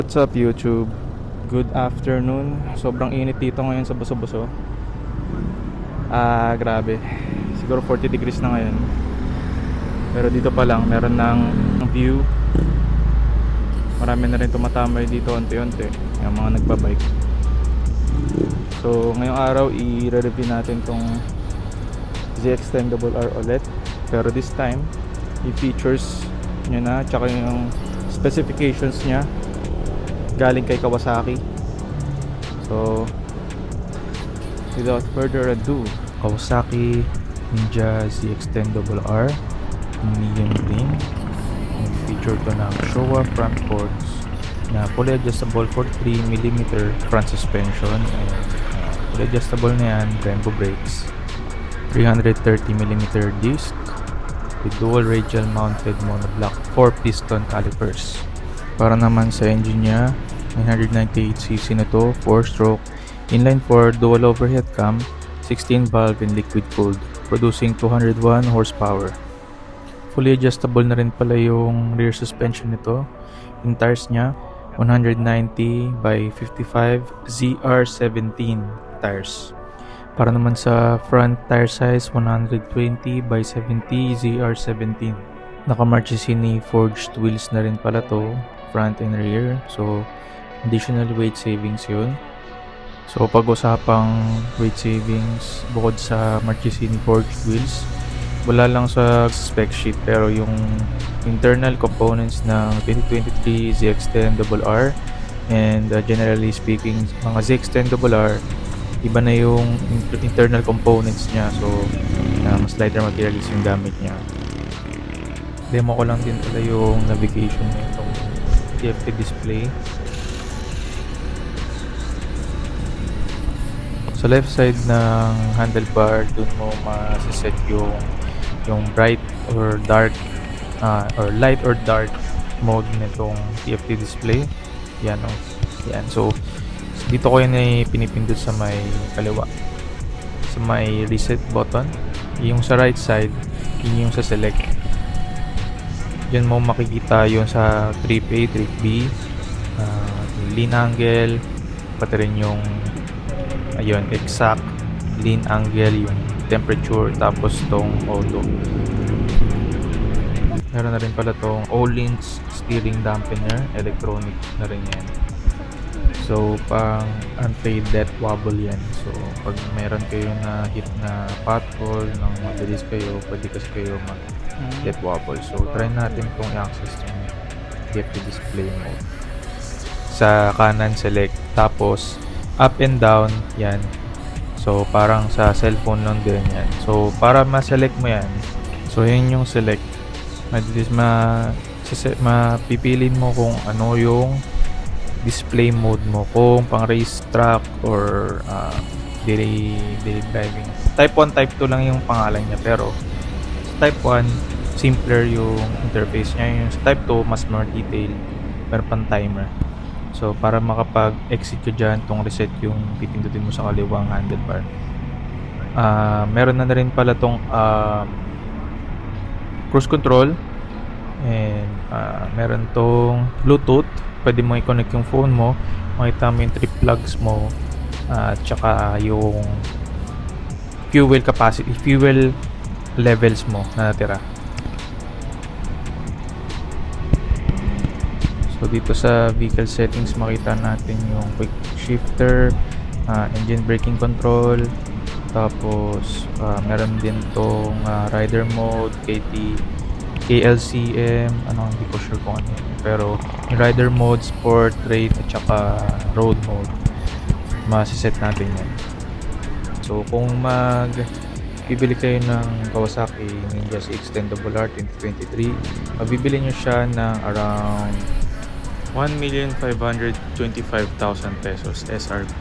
What's up YouTube? Good afternoon. Sobrang init dito ngayon sa Buso-Buso. Grabe. Siguro 40 degrees na ngayon. Pero dito pa lang meron ng view. Marami na rin tumatambay dito unti-unti. Yung mga nagbabike. So ngayong araw i-review natin tong Z Extendable R ulit. Pero this time i-features nyo na tsaka yung specifications nya galing kay Kawasaki. So without further ado, Kawasaki Ninja Z Extendable R medium ring. Yung feature to ng Showa front forks na fully adjustable for 3mm front suspension and fully adjustable na yan, Brembo brakes, 330mm disc with dual radial mounted monoblock 4 piston calipers. Para naman sa engine nya, 998cc na to, 4-stroke, inline 4, dual overhead cam, 16 valve and liquid cooled, producing 201 horsepower. Fully adjustable na rin pala yung rear suspension nito. Yung tires nya, 190 by 55 ZR17 tires. Para naman sa front tire size, 120 by 70 ZR17. Naka-Marchesini forged wheels na rin pala to, front and rear. So additional weight savings yun. So pag-usapang weight savings, bukod sa Marchesini forged wheels, wala lang sa spec sheet, pero yung internal components ng 2023 Z Extendable R and generally speaking mga Z Extendable R, iba na yung internal components niya. So mas lighter materials yung gamit niya. Demo ko lang din pala yung navigation nitong TFT display. Sa left side ng handlebar, dun mo ma-set yung bright or dark or light or dark mode nitong TFT display. Yan o. Yan. So dito ko yun ay pinipindot sa may kaliwa, sa may reset button. Yung sa right side, yun yung sa select. Diyan mo makikita yun sa trip A, trip B, lean angle, pati rin yung exact lean angle, yung temperature, tapos tong auto. Meron na rin pala tong Öhlins steering dampener, electronic na rin yan. So pang unfade death wobble yan. So pag meron kayo na hit na pothole nang mabilis kayo, pwede kasi kayo mag death wobble. So try natin kung i-access yung TFT display mode. Sa kanan select, tapos up and down yan. So parang sa cellphone lang din yan. So para ma-select mo yan, so yun yung select, mapipilin mo kung ano yung display mode mo, kung pang race track or daily driving. Type 1, type 2 lang yung pangalan niya, pero sa type 1 simpler yung interface niya. Yung sa type 2 mas more detailed, meron pang timer. So para makapag-exit ka dyan, tong reset yung pipindutin mo sa kaliwang handlebar. Meron na rin pala tong cruise control, and meron tong Bluetooth. Pwede mo i-connect yung phone mo, makita mo yung trip plugs mo, at saka yung fuel capacity, fuel levels mo na natira. So dito sa vehicle settings, makita natin yung quick shifter, engine braking control, tapos meron din tong rider mode, KLCM, hindi ko sure kung ano yun. Pero yung rider mode, sport, rate, at saka road mode, masiset natin yan. So kung bibili kayo ng Kawasaki Ninja Z Extendable R 2023, mabibili nyo siya ng around 1,525,000 pesos SRP.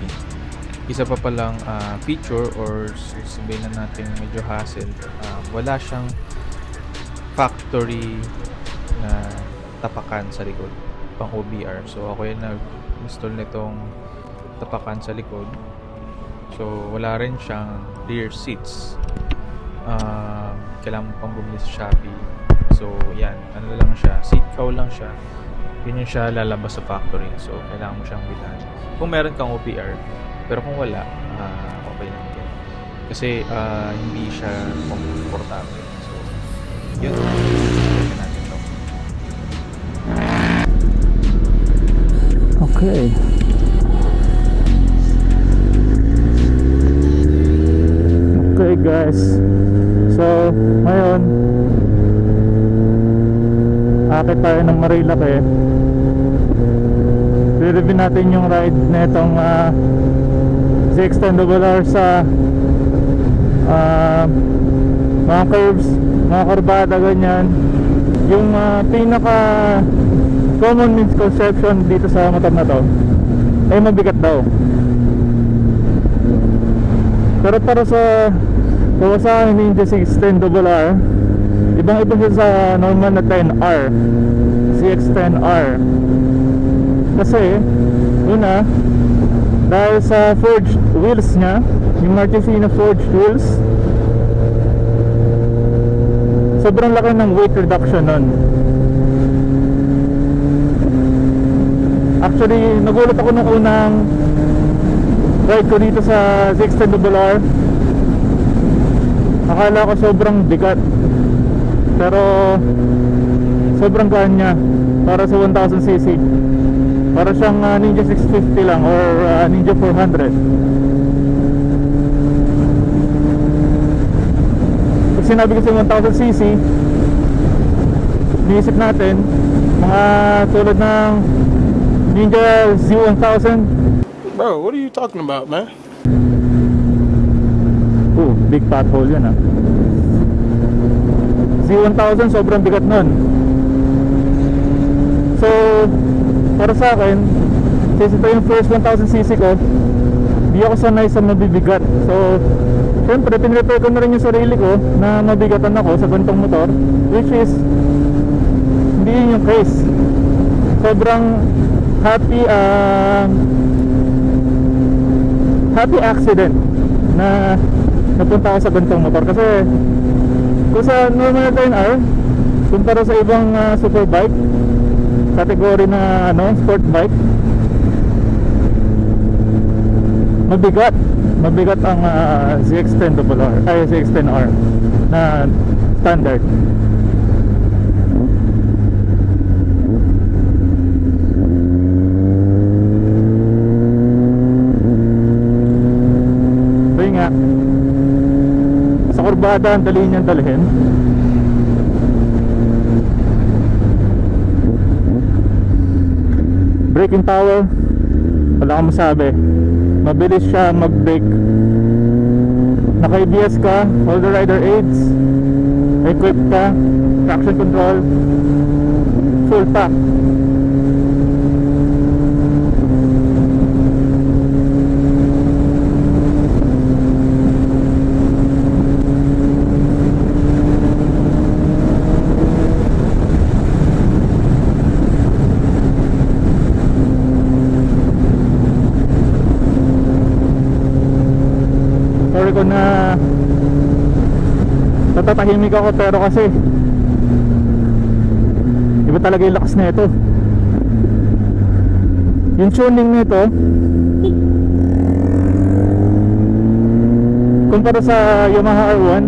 Isa pa palang feature, or sabihin na natin medyo hassle, wala siyang factory na tapakan sa likod, pang OBR. So ako yung nag-install nitong tapakan sa likod. So wala rin siyang rear seats. Kailangan mo pang bumili sa Shopee. So yan, ano lang siya, seat cow lang siya. yun yung siya lalabas sa factory. So, kailangan mo siyang bilhan. Kung meron kang OPR, pero kung wala, okay lang din. Kasi hindi siya komportable. So, yun. Check natin to. Okay. Okay guys. So, ngayon akit tayo ng Marilake. I-review natin yung ride na itong ZXtendable sa mga curves, mga kurbada, ganyan. Yung pinaka common misconception dito sa motor na to ay mabigat daw. Pero para sa Kawasaki Ninja 610RR, ibang-iba siya sa normal na 10R, CX-10R. Kasi una, dahil sa forged wheels nya, yung Marchesina forged wheels, sobrang laki ng weight reduction nun. Actually, nagulat ako nung unang ride ko dito sa ZX10RR. Akala ko sobrang bigat, pero sobrang gaan niya para sa 1000cc. Para siyang Ninja 650 lang or Ninja 400. Pag sinabi kasi 1000cc, iniisip natin mga tulad ng Ninja Z1000. Bro, what are you talking about, man? Oh, big pothole yan Z1000 sobrang bigat nun. So, para sa akin, since ito yung first 1000cc ko, di ako sanay sa mabibigat. So, syempre, pinrepare ko na rin yung sarili ko na mabigatan ako sa ganitong motor, which is hindi yun yung case. Sobrang happy accident na napunta ako sa ganitong motor. Kasi kung sa normal na 10R, kumpara sa ibang superbike, kategory na sport bike, mabigat ang ZX10RR ay ZX10R na standard. So yun nga, sa kurbada ang dali niyang dalhin. Braking power, wala akong masabi. Mabilis siya mag-brake. Naka-ABS ka, all the rider aids, equipped ka, traction control, full pack. Sorry ko na natatahimik ako, pero kasi iba talaga yung lakas na ito. Yung tuning nito kumpara sa Yamaha R1,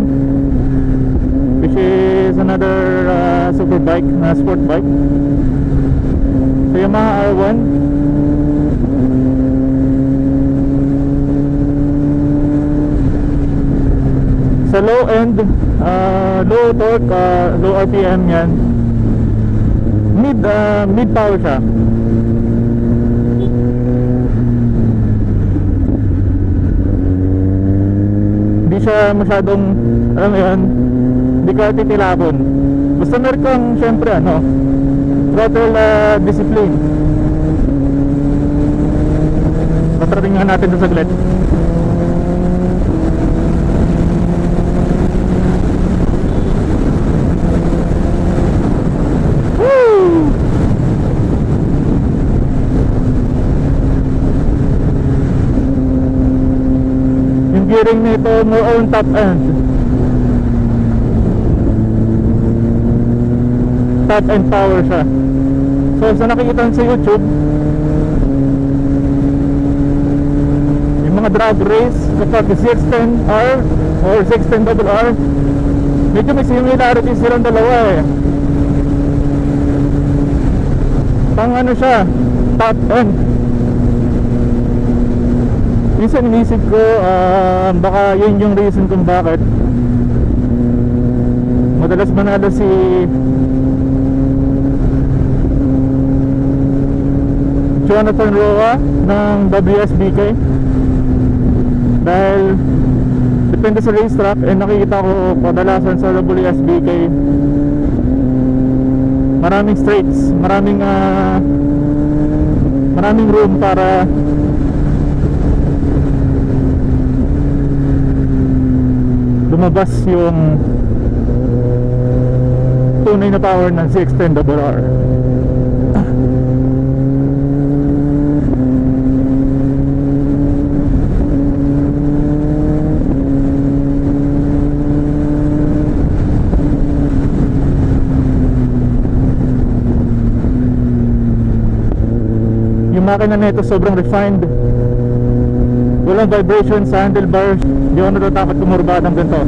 which is another super bike na sport bike. Sa Yamaha R1, sa low end, low torque, low RPM yan, mid power siya. Hindi siya masyadong, alam mo yun, hindi ka titilapon. Basta meron kang syempre throttle discipline. Tatrating nga natin sa saglit. Gearing nito more on top end power siya. So So sa nakikita sa YouTube, yung mga drag race kapag ZX-10R or ZX-10RR, medyo may similarities silang dalawa eh. Pang ano siya, top end. Minsan inisip ko baka yun yung reason kung bakit madalas manalo si Jonathan Roa ng WSBK, dahil depende sa racetrack eh nakikita ko kadalasan sa WSBK maraming straights, maraming room para lumabas yung tunay na power ng ZX-10RR. Yung makina nito sobrang refined, walang vibration sa handlebars, hindi ako natatakot kumurba ng ganito.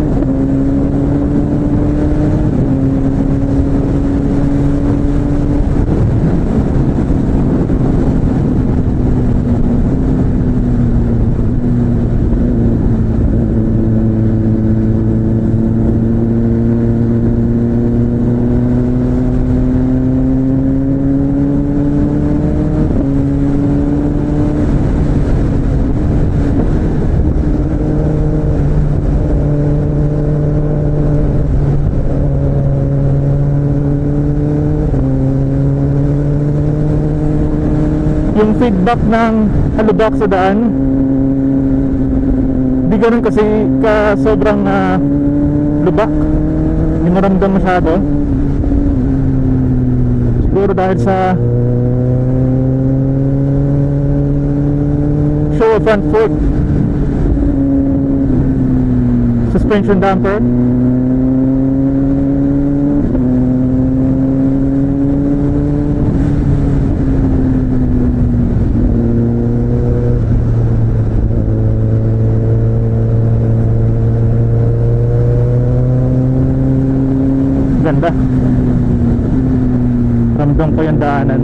Yung feedback ng halubak sa daan di ganun kasi sobrang lubak, hindi maramdam masyado, siguro dahil sa show of front fork suspension damper. Ganda, ramdam ko yung daanan,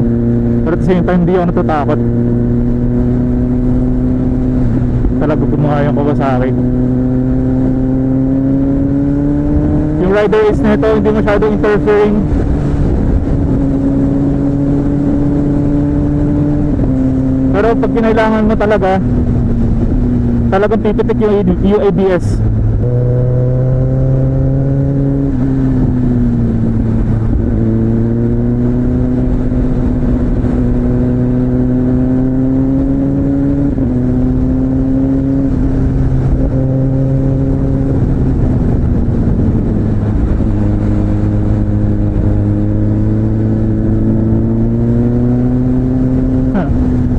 pero at the same time hindi ako natatakot. Talaga gumawa yung Kawasaki. Yung rider aids nito hindi masyadong interfering. Pero pag kinailangan mo talagang pipitik yung ABS.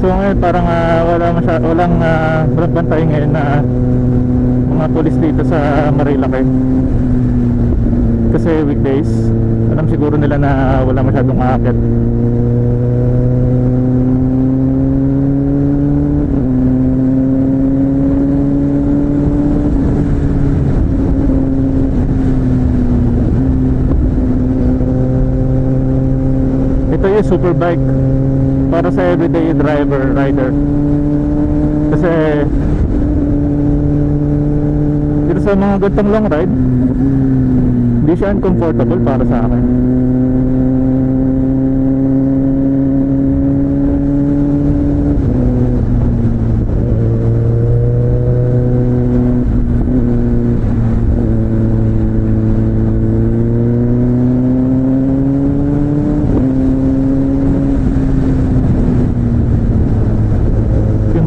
So ngayon parang walang bantay ngayon na mga pulis dito sa Marilaki, kasi weekdays alam siguro nila na wala masyadong aakyat. Ito yung Superbike para sa everyday rider, kasi dito sa mga gantong long ride hindi siya uncomfortable para sa akin.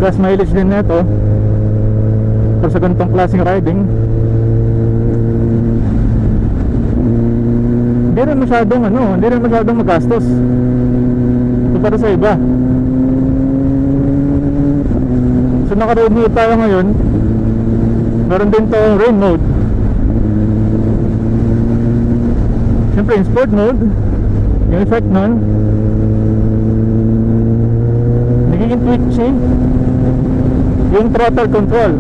Gas mileage din nito para sa ganitong klaseng riding hindi rin masyadong magastos. So para sa iba, so naka-road mode tayo ngayon, meron din tong rain mode. Siyempre yung sport mode, yung effect nun twitchy yung throttle control.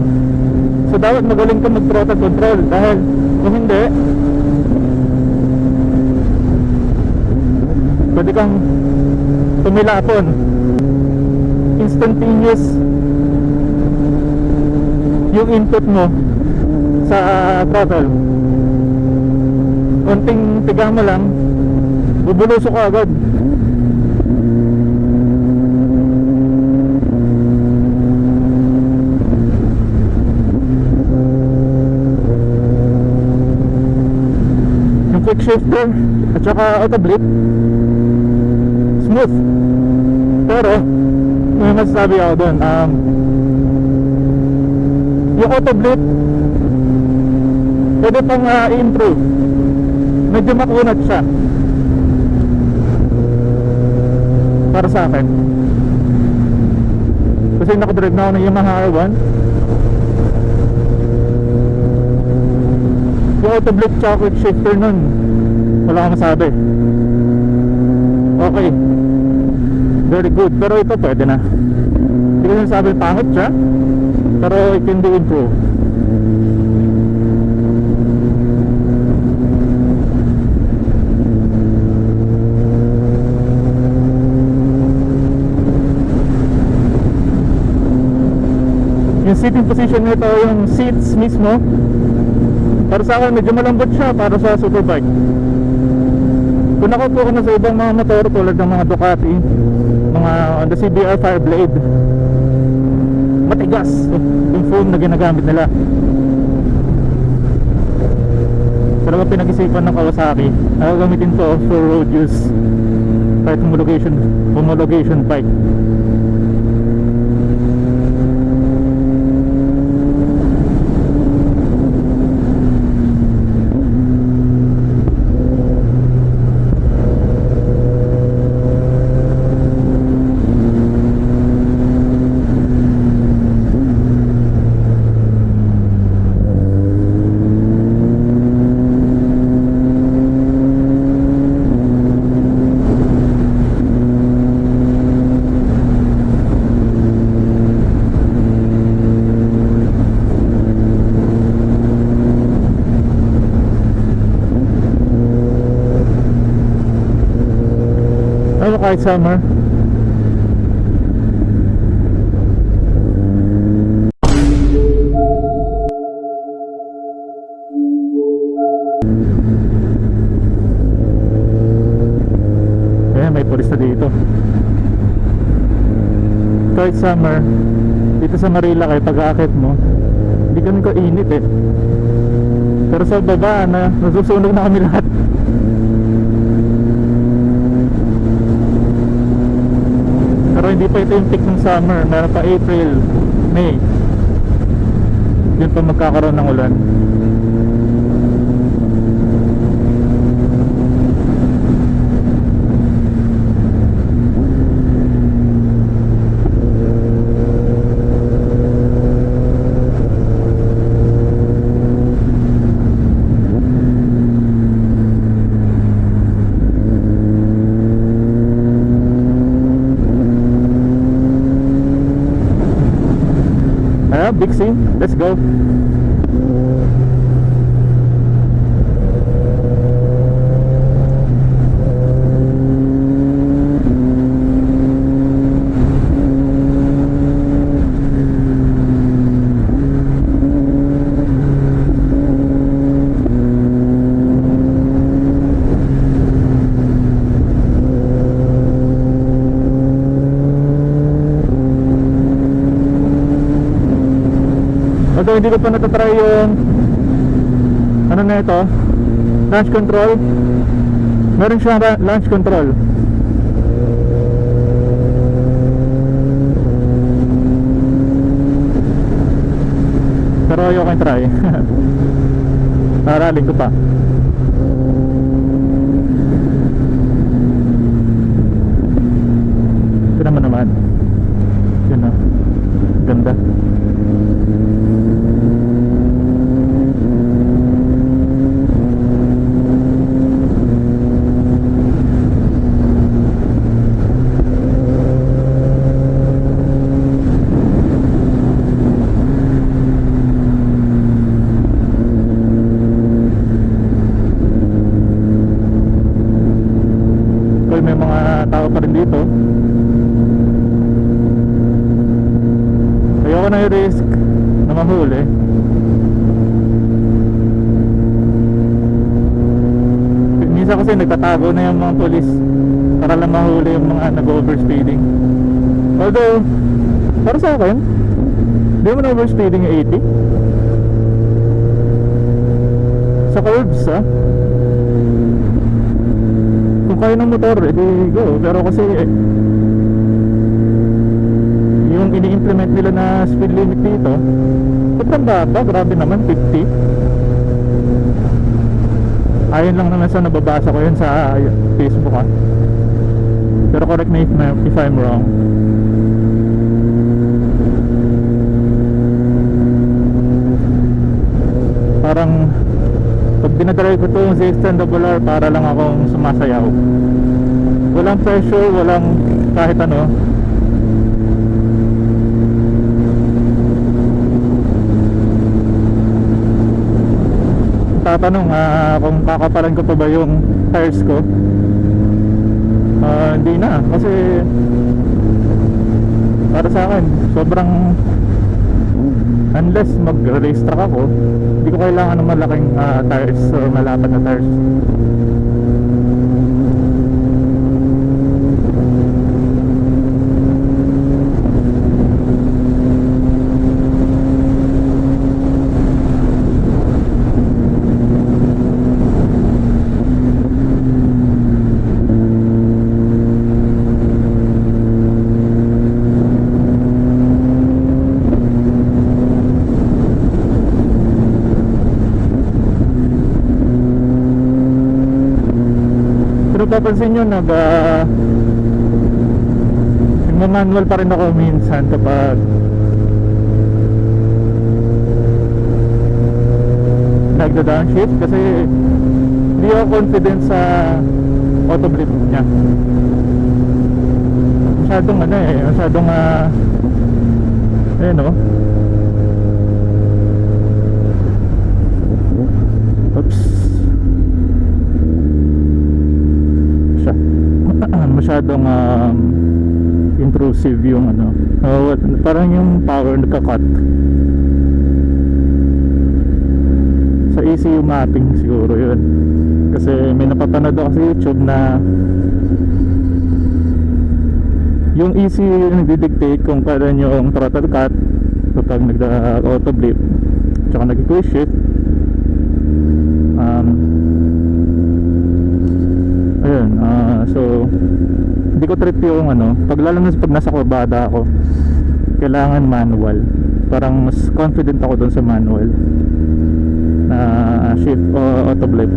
So dapat magaling ka mag throttle control, dahil kung hindi, pwede kang tumilapon. Instantaneous yung input mo sa throttle. Konting tiga mo lang, bubulusok ka agad. Yung quick shifter at saka auto blip, smooth. Pero may masasabi ako doon, yung auto blip pwede pang i-improve. Medyo makunat siya para sa akin, kasi nakadrive na ako ng Yamaha R1. Yung auto blip tsaka quick shifter nun, wala akong masabi. Okay, very good. Pero ito pwede na. Hindi ko sinasabi pangit siya, pero it can be improved. Yung sitting position nito, yung seats mismo, para sa akin medyo malambot siya para sa superbike. Kung nakaupo ko na sa ibang mga motor tulad ng mga Ducati, mga Honda CBR Fireblade, matigas yung foam na ginagamit nila. Pero pinag-isipan ng Kawasaki, gagamitin to for road use, kahit homologation bike. Ano kahit summer? Ayan, may pulis na dito. Kahit summer, dito sa Marila kayo pag-aakit mo, hindi kami ko init eh. Pero sa baba na, nasusunog na kami lahat. Pero hindi pa ito yung peak ng summer. Meron pa April, May. Yun pa magkakaroon ng ulan. Big C, let's go. Although hindi ko pa natatry yung ano na ito, launch control. Meron siyang launch control. Pero ayoko yung try. Aralin ko pa. Ito naman. Yun na, ganda. ayoko na i-risk na mahuli. Minsan kasi nagtatago na yung mga polis para lang mahuli yung mga nag-overspeeding. Although, para sa akin, hindi mo na-overspeeding yung 80 sa curbs, ha? Kung kaya ng motor, edi go. Pero kasi yung ini-implement nila na speed limit dito, sobrang baba, grabe naman, 50. Ayon lang naman sa nababasa ko yun sa Facebook, ha. Pero correct me if I'm wrong. Parang pag dinadrive ko itong ZX10RR, para lang akong sumasayaw. Walang pressure, walang kahit ano. Tatanong kung kakapalan ko pa ba yung tires ko. Hindi na, kasi para sa akin sobrang, unless mag-race track ako, hindi ko kailangan ng malaking tires or malapad na tires. Pero papansin nyo, nagma-manual pa rin ako minsan kapag nagda-downshift, kasi hindi ako confident sa auto blip nya. Masyadong masyadong ayun, oops, masyadong intrusive yung parang yung power nagka-cut. Sa ECU mapping siguro yun, kasi may napapanood ako sa YouTube na yung ECU yung nagdi-dictate kung kailan yung throttle cut kapag nagda-auto blip tsaka nag-quick shift. Ayun, so hindi ko trip yung pag lalo na pag nasa kurbada ako, kailangan manual. Parang mas confident ako dun sa manual na shift o auto blip.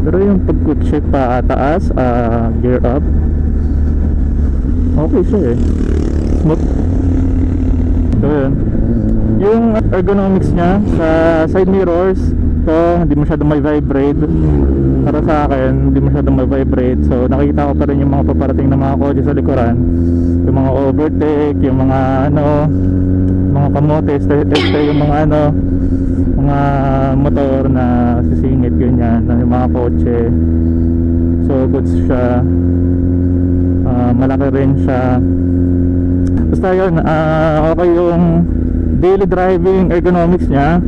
Pero yung pag quick shift pa taas, gear up, okay siya smooth. So yun, yung ergonomics nya sa side mirrors, so hindi masyadong may vibrate. Para sa akin, hindi masyadong may vibrate. So nakikita ko pa rin yung mga paparating na mga kotse sa likuran, yung mga overtake, yung mga mga kamote, yung mga mga motor na sisingit, ganyan, yung mga kotse. So goods siya, malaki rin siya. Basta yun, okay yung daily driving ergonomics nya,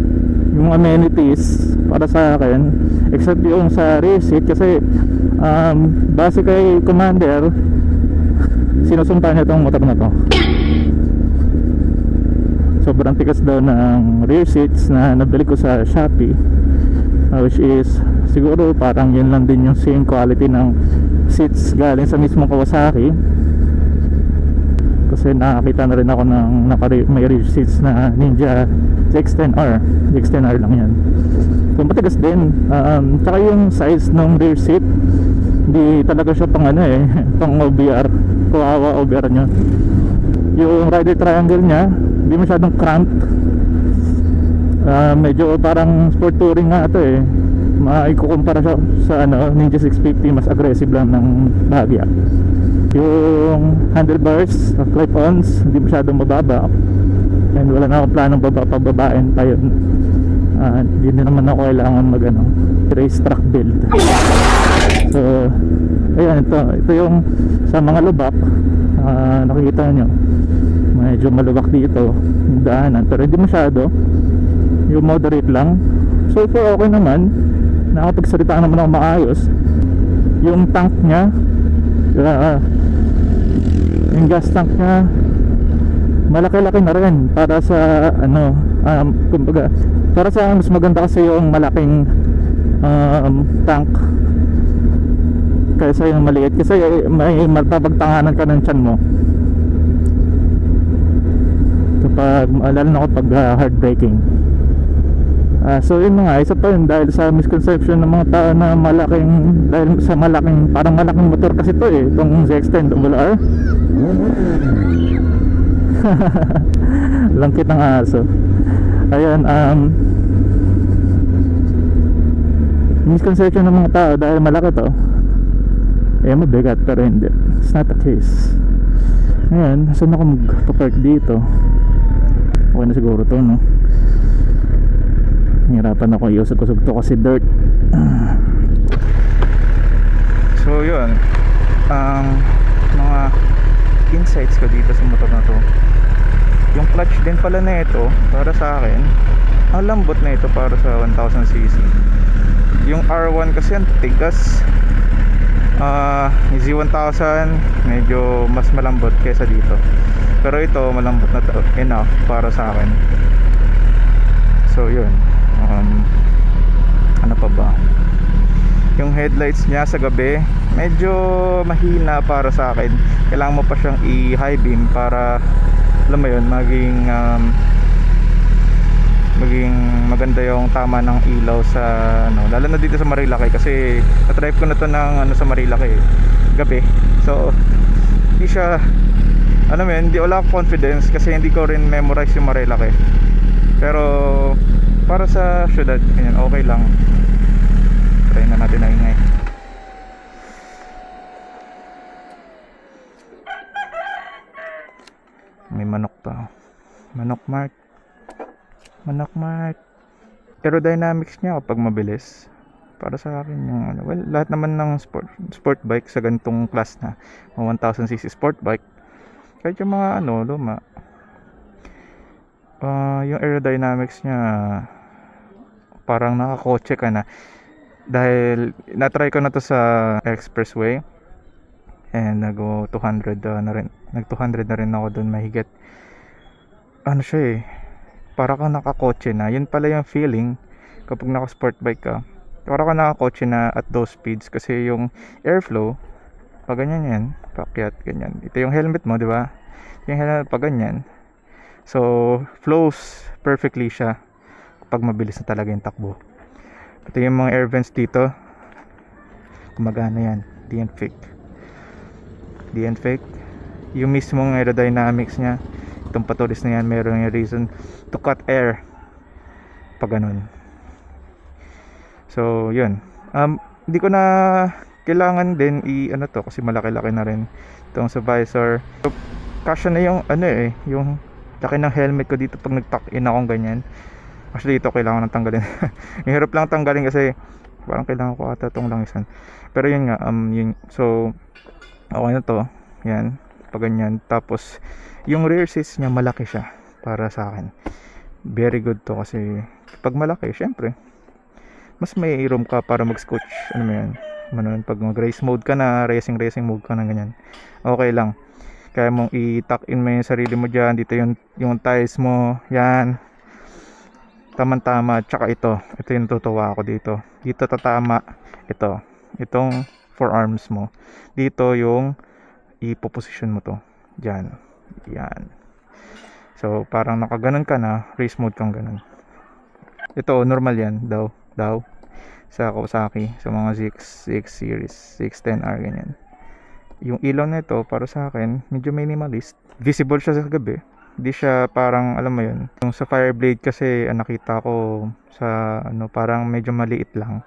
yung amenities para sa akin, except yung sa rear seat, kasi base kay Commander, sinusumpa niya itong motor na to. Sobrang tikas daw ng rear seats na nabili ko sa Shopee, which is siguro parang yun lang din yung same quality ng seats galing sa mismong Kawasaki, kasi nakakita na rin ako ng may rear seats na Ninja ZX10R. ZX10R lang yan, so matigas din. Tsaka yung size ng rear seat, hindi talaga siya pang pang OBR, kawawa OBR nya. Yung rider triangle nya hindi masyadong cramped. Medyo parang sport touring nga ito maikukumpara siya sa Ninja 650, mas aggressive lang ng bahagya. Yung handlebars, clip-ons, hindi masyadong mababa, and wala na akong planong pababain pa yun. Hindi na naman ako kailangan mag race track build. So ayan, ito yung sa mga lubak. Nakikita nyo medyo malubak dito yung daanan, pero hindi masyado, yung moderate lang. So far okay naman, nakapagsalita naman ako maayos. Yung tank nya, yung gas tank nya malaki-laki na rin para sa kumbaga, para sa mas maganda kasi yung malaking tank kaysa yung maliit, kasi may mapapagtanganan ka ng tiyan mo kapag, lalo na kapag hard braking. So yun nga, isa pa yun dahil sa misconception ng mga tao na dahil sa parang malaking motor kasi to itong ZX-10RR. Langkit ng aso. Ayan, misconception ng mga tao dahil malaki to mabigat, pero hindi, it's not the case. Ayan, saan ako magpapark dito? Okay na siguro to, no? Hirapan ako iusog-usog to kasi dirt. So yun, ang mga insights ko dito sa motor na to, yung clutch din pala na ito para sa akin, ang lambot na ito para sa 1000cc. Yung R1 kasi ang tigas. Yung Z1000 medyo mas malambot kaysa dito, pero ito malambot na to, enough para sa akin. So yun, ano pa ba, yung headlights niya sa gabi medyo mahina para sa akin. Kailangan mo pa siyang i-high beam para alam mo yun, maging maganda yung tama ng ilaw sa lalo na dito sa Marilaki, kasi na-drive ko na to ng sa Marilaki gabi. So hindi siya, hindi wala akong confidence kasi hindi ko rin memorize yung Marilaki, pero para sa syudad ganyan, okay lang. Try na natin na ingay. May manok pa, manok mark. Aerodynamics niya kapag mabilis, para sa akin yung well, lahat naman ng sport bike sa ganitong class na 1000cc sport bike, kahit yung mga luma, yung aerodynamics niya parang nakakotse ka na. Dahil na-try ko na to sa expressway and nag 200 na rin, nag 200 na rin ako doon mahigit. Siya para kang nakakotse na. Yun pala yung feeling kapag naka sport bike ka, para kang nakakotse na at those speeds, kasi yung airflow pag ganyan yan, pakyat ganyan, ito yung helmet mo, di ba? Yung helmet pag ganyan, so flows perfectly siya kapag mabilis na talaga yung takbo. Ito yung mga air vents dito, gumagana yan, di yan fake. Yung mismong aerodynamics nya, itong patulis na yan, meron yung reason to cut air pag ganun. So yun, hindi ko na kailangan din to kasi malaki-laki na rin itong sa visor. So, kasya na yung yung laki ng helmet ko dito pag nag-tuck in akong ganyan. Actually ito kailangan nang tanggalin. Yung hirap lang tanggalin kasi parang kailangan ko ata itong langisan, pero yun nga, so okay na to, yan pag ganyan. Tapos yung rear seats niya malaki siya para sa akin, very good to, kasi pag malaki syempre mas may room ka para mag-scooch, pag mag-race mode ka na, racing mode ka na ganyan, okay lang. Kaya mong i-tuck in mo yung sarili mo dyan, dito yung thighs mo, yan tamang-tama. Tsaka ito yung tutuwa ako dito tatama itong forearms mo, dito yung ipoposition mo to dyan, yan. So parang nakaganon ka na, race mode kang ganon. Ito normal yan daw sa Kawasaki, sa mga ZX series, ZX-10R ganyan. Yung ilaw na ito para sa akin medyo minimalist, visible siya sa gabi, hindi siya parang alam mo yun, yung sa Fireblade kasi nakita ko sa parang medyo maliit lang,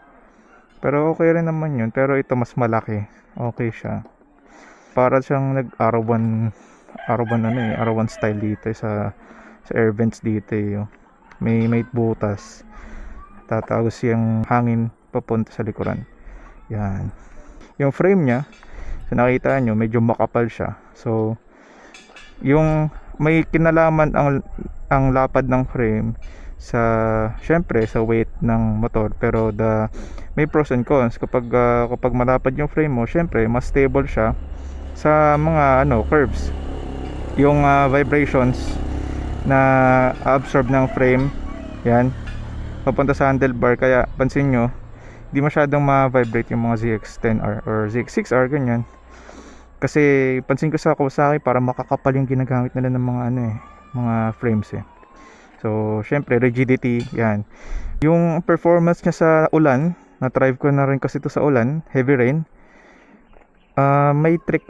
pero okay rin naman yun. Pero ito mas malaki, okay siya, para siyang nag R1 R1 style dito sa air vents dito may butas. tatagos yung hangin papunta sa likuran. Yan. Yung frame niya, so nakita nyo, medyo makapal siya. So, yung may kinalaman ang lapad ng frame sa, syempre, sa weight ng motor. Pero may pros and cons. Kapag malapad yung frame mo, syempre, mas stable siya sa mga curves. Yung vibrations na absorb ng frame, yan, papunta sa handlebar. Kaya pansin nyo, di masyadong ma-vibrate yung mga ZX10R or ZX6R, ganyan. Kasi pansin ko sa Kawasaki, para makakapal yung ginagamit nila ng mga mga frames eh. So syempre rigidity, yan. Yung performance niya sa ulan, na-drive ko na rin kasi ito sa ulan, heavy rain. May trick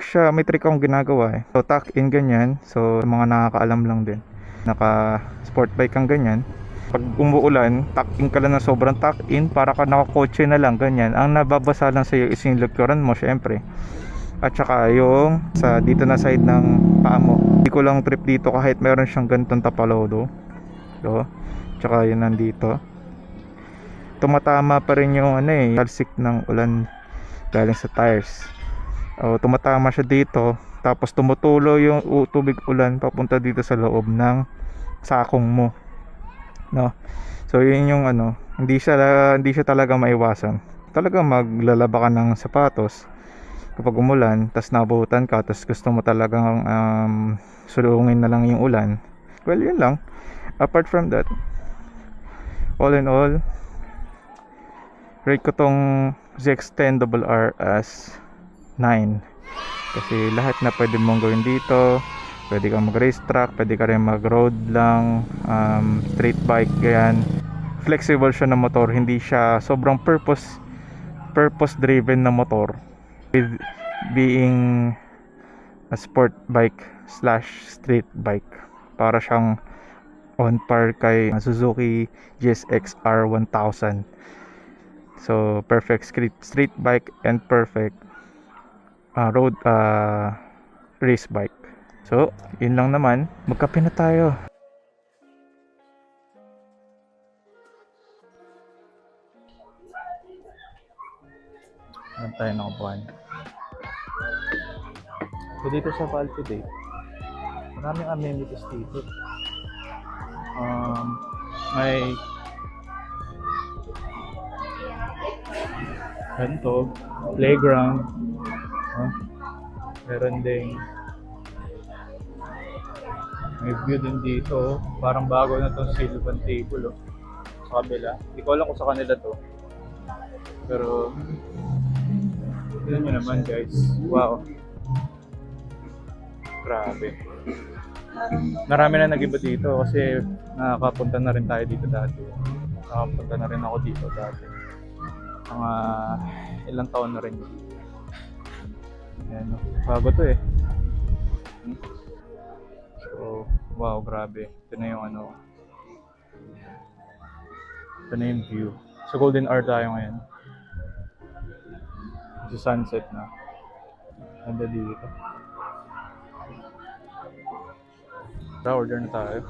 akong ginagawa eh. So tuck in ganyan, so mga nakakaalam lang din. Naka sport bike kang ganyan. Pag umuulan, tuck in ka lang na sobrang tuck in, para ka nakakotse na lang, ganyan. Ang nababasa lang sa'yo is yung likuran mo, syempre. At saka yung dito na side ng paa mo. Hindi ko lang trip dito kahit meron siyang ganitong tapalodo. So, tsaka yun nandito. Tumatama pa rin yung talsik ng ulan galing sa tires. Tumatama siya dito. Tapos tumutulo yung tubig ulan papunta dito sa loob ng sakong mo. No. So yun yung hindi siya talaga maiwasan. Talaga maglalaba ka ng sapatos kapag umulan, tas nabutan ka, tas gusto mo talagang sulungin na lang yung ulan. Well, yun lang. Apart from that, all in all, rate ko tong ZX10RR as 9. Kasi lahat na pwede mong gawin dito. Pwede kang mag racetrack, pwede ka rin mag road lang, street bike, ganyan. Flexible siya na motor, hindi siya sobrang purpose driven na motor, with being a sport bike / street bike. Para siyang on par kay Suzuki GSX-R 1000. So perfect street bike and perfect road race bike. So, yun lang naman. Magkape na tayo. Ano tayo nakabuhan? So, dito sa Valpide, maraming amenities dito. May ganito, playground. Meron ding may view din dito. Parang bago na itong Sylvan Table sa kabila. Hindi ko alam kung sa kanila to. Pero tignan nyo naman guys. Wow. Grabe. Marami na nag-iba dito kasi nakakapunta na rin tayo dito dati. Nakapunta na rin ako dito dati. Mga ilang taon na rin dito. Ayan, bago to eh. So, wow, grabe. Ito na yung ito na yung view. So, Golden Hour tayo ngayon. Sa sunset na. Ganda dito. Order na tayo.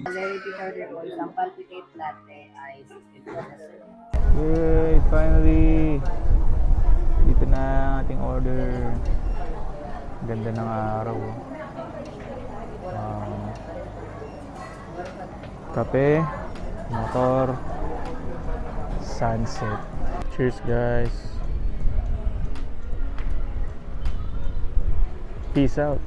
Ready order po, isang palpitate latte ay 64 pesos. Yay! Finally! Dito na ang ating order. Ganda ng araw. Kape, motor, sunset. Cheers guys. Peace out.